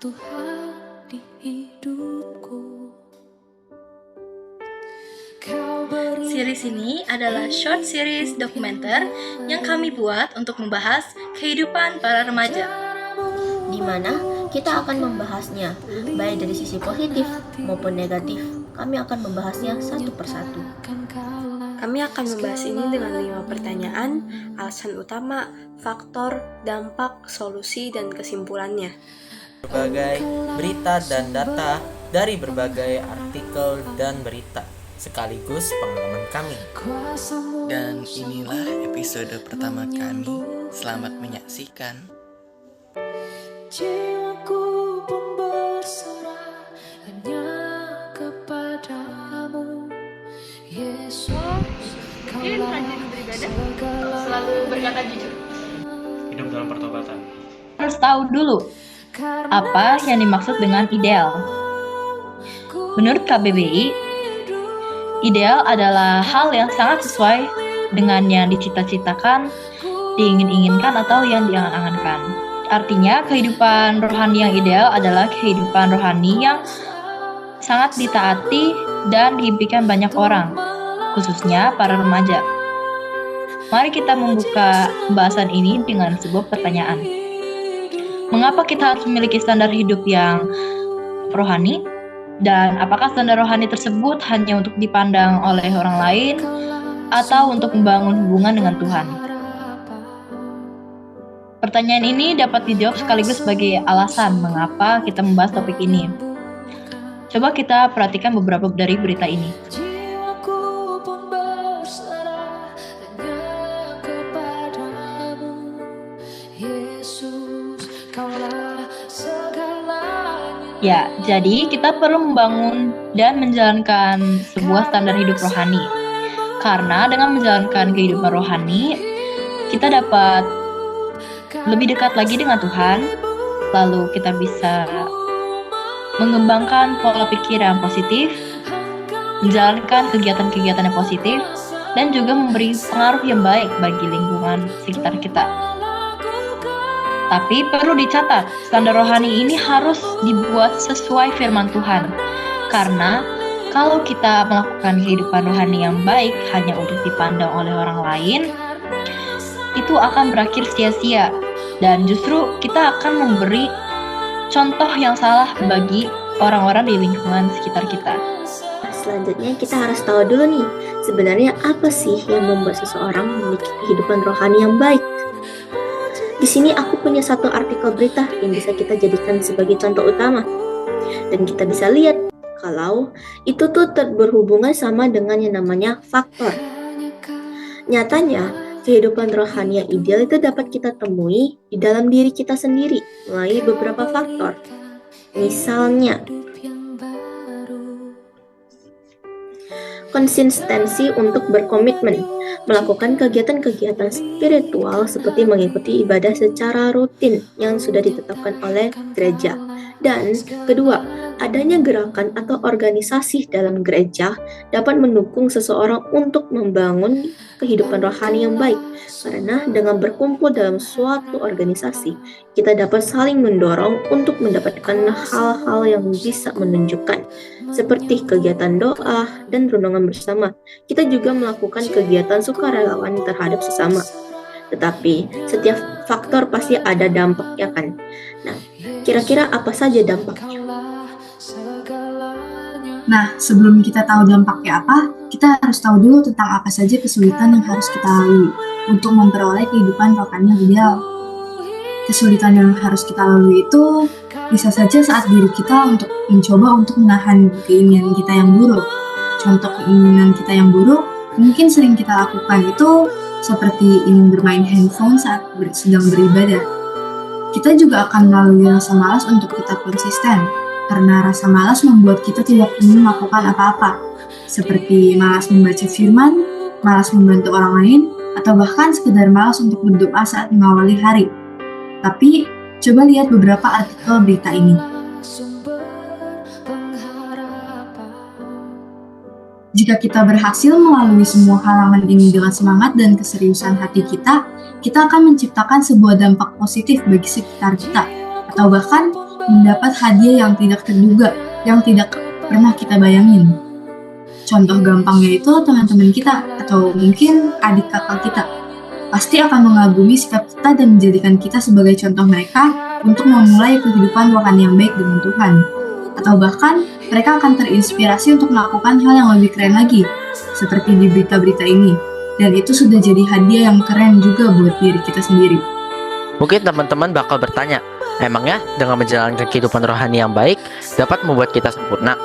Tuhan di hidupku. Series ini adalah short series dokumenter yang kami buat untuk membahas kehidupan para remaja, di mana kita akan membahasnya baik dari sisi positif maupun negatif. Kami akan membahasnya satu persatu. Kami akan membahas ini dengan 5 pertanyaan, alasan utama, faktor, dampak, solusi, dan kesimpulannya. Berbagai berita dan data dari berbagai artikel dan berita, sekaligus pengalaman kami. Dan inilah episode pertama kami. Selamat menyaksikan. Jiwaku pun berserah hanya kepadamu, Yesus. Kaulah selalu berkata jujur. Hidup dalam pertobatan. Harus tahu dulu apa yang dimaksud dengan ideal. Menurut KBBI, ideal adalah hal yang sangat sesuai dengan yang dicita-citakan, diingin-inginkan, atau yang diangan-angankan. Artinya, kehidupan rohani yang ideal adalah kehidupan rohani yang sangat ditaati dan diimpikan banyak orang, khususnya para remaja. Mari kita membuka pembahasan ini dengan sebuah pertanyaan. Mengapa kita harus memiliki standar hidup yang rohani? Dan apakah standar rohani tersebut hanya untuk dipandang oleh orang lain atau untuk membangun hubungan dengan Tuhan? Pertanyaan ini dapat dijawab sekaligus sebagai alasan mengapa kita membahas topik ini. Coba kita perhatikan beberapa dari berita ini. Jiwaku pun berserah hanya kepadamu, Yesus. Kaulah segalanya. Ya, jadi kita perlu membangun dan menjalankan sebuah standar hidup rohani. Karena dengan menjalankan kehidupan rohani, kita dapat lebih dekat lagi dengan Tuhan, lalu kita bisa mengembangkan pola pikir yang positif, menjalankan kegiatan-kegiatan yang positif, dan juga memberi pengaruh yang baik bagi lingkungan sekitar kita. Tapi perlu dicatat, standar rohani ini harus dibuat sesuai firman Tuhan. Karena kalau kita melakukan kehidupan rohani yang baik hanya untuk dipandang oleh orang lain, itu akan berakhir sia-sia. Dan justru kita akan memberi contoh yang salah bagi orang-orang di lingkungan sekitar kita. Selanjutnya kita harus tahu dulu nih, sebenarnya apa sih yang membuat seseorang memiliki kehidupan rohani yang baik? Di sini aku punya satu artikel berita yang bisa kita jadikan sebagai contoh utama. Dan kita bisa lihat kalau itu tuh berhubungan sama dengan yang namanya faktor. Nyatanya, kehidupan rohani yang ideal itu dapat kita temui di dalam diri kita sendiri melalui beberapa faktor. Misalnya, konsistensi untuk berkomitmen, melakukan kegiatan-kegiatan spiritual seperti mengikuti ibadah secara rutin yang sudah ditetapkan oleh gereja. Dan kedua, adanya gerakan atau organisasi dalam gereja dapat mendukung seseorang untuk membangun kehidupan rohani yang baik. Karena dengan berkumpul dalam suatu organisasi, kita dapat saling mendorong untuk mendapatkan hal-hal yang bisa menunjukkan, seperti kegiatan doa dan renungan bersama. Kita juga melakukan kegiatan sukarelawan terhadap sesama. Tetapi setiap faktor pasti ada dampaknya kan. Nah, kira-kira apa saja dampaknya? Nah, sebelum kita tahu dampaknya apa, kita harus tahu dulu tentang apa saja kesulitan yang harus kita lalui untuk memperoleh kehidupan rohani yang ideal. Kesulitan yang harus kita lalui itu bisa saja saat diri kita mencoba untuk menahan keinginan kita yang buruk. Contoh keinginan kita yang buruk mungkin sering kita lakukan itu seperti ingin bermain handphone saat sedang beribadah. Kita juga akan melalui rasa malas untuk tetap konsisten, karena rasa malas membuat kita tidak ingin melakukan apa-apa, seperti malas membaca firman, malas membantu orang lain, atau bahkan sekedar malas untuk berdoa saat mengawali hari. Tapi, coba lihat beberapa artikel berita ini. Jika kita berhasil melalui semua halangan ini dengan semangat dan keseriusan hati kita akan menciptakan sebuah dampak positif bagi sekitar kita, atau bahkan mendapat hadiah yang tidak terduga, yang tidak pernah kita bayangin. Contoh gampangnya itu teman-teman kita atau mungkin adik kakak kita pasti akan mengagumi sikap kita dan menjadikan kita sebagai contoh mereka untuk memulai kehidupan rohani yang baik dengan Tuhan. Atau bahkan mereka akan terinspirasi untuk melakukan hal yang lebih keren lagi, seperti di berita-berita ini. Dan itu sudah jadi hadiah yang keren juga buat diri kita sendiri. Mungkin teman-teman bakal bertanya, emangnya dengan menjalankan kehidupan rohani yang baik dapat membuat kita sempurna?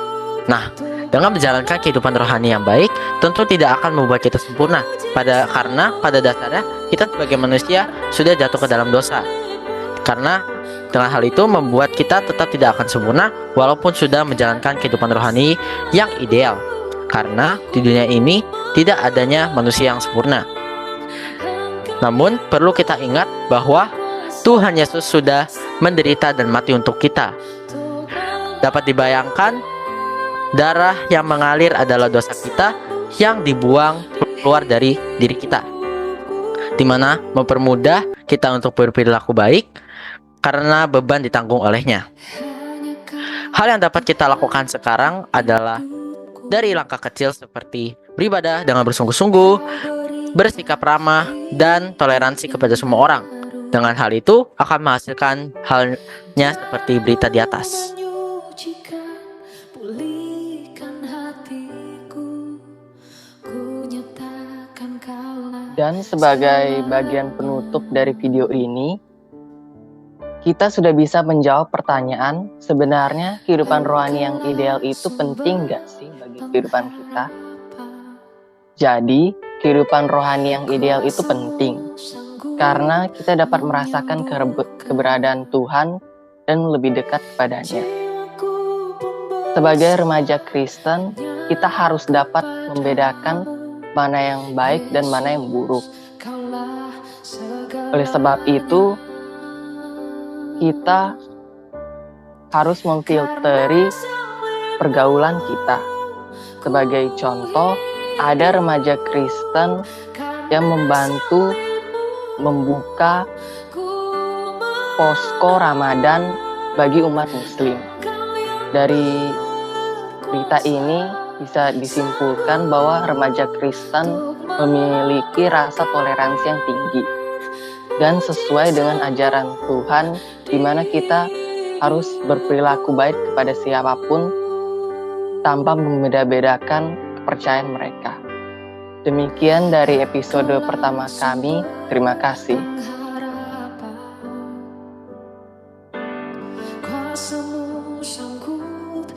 Nah, dengan menjalankan kehidupan rohani yang baik tentu tidak akan membuat kita sempurna, karena pada dasarnya kita sebagai manusia sudah jatuh ke dalam dosa. Karena dengan hal itu membuat kita tetap tidak akan sempurna walaupun sudah menjalankan kehidupan rohani yang ideal. Karena di dunia ini tidak adanya manusia yang sempurna. Namun perlu kita ingat bahwa Tuhan Yesus sudah menderita dan mati untuk kita. Dapat dibayangkan, darah yang mengalir adalah dosa kita yang dibuang keluar dari diri kita, di mana mempermudah kita untuk berperilaku baik karena beban ditanggung olehnya. Hal yang dapat kita lakukan sekarang adalah dari langkah kecil seperti beribadah dengan bersungguh-sungguh, bersikap ramah, dan toleransi kepada semua orang. Dengan hal itu akan menghasilkan halnya seperti berita di atas. Dan sebagai bagian penutup dari video ini, kita sudah bisa menjawab pertanyaan, sebenarnya kehidupan rohani yang ideal itu penting gak sih bagi kehidupan kita? Jadi, kehidupan rohani yang ideal itu penting, karena kita dapat merasakan keberadaan Tuhan dan lebih dekat kepadanya. Sebagai remaja Kristen, kita harus dapat membedakan mana yang baik dan mana yang buruk. Oleh sebab itu, kita harus memfilteri pergaulan kita. Sebagai contoh, ada remaja Kristen yang membantu membuka posko Ramadan bagi umat Muslim. Dari berita ini bisa disimpulkan bahwa remaja Kristen memiliki rasa toleransi yang tinggi dan sesuai dengan ajaran Tuhan, di mana kita harus berperilaku baik kepada siapapun tanpa membeda-bedakan kepercayaan mereka. Demikian dari episode pertama kami. Terima kasih. Kuasamu sanggup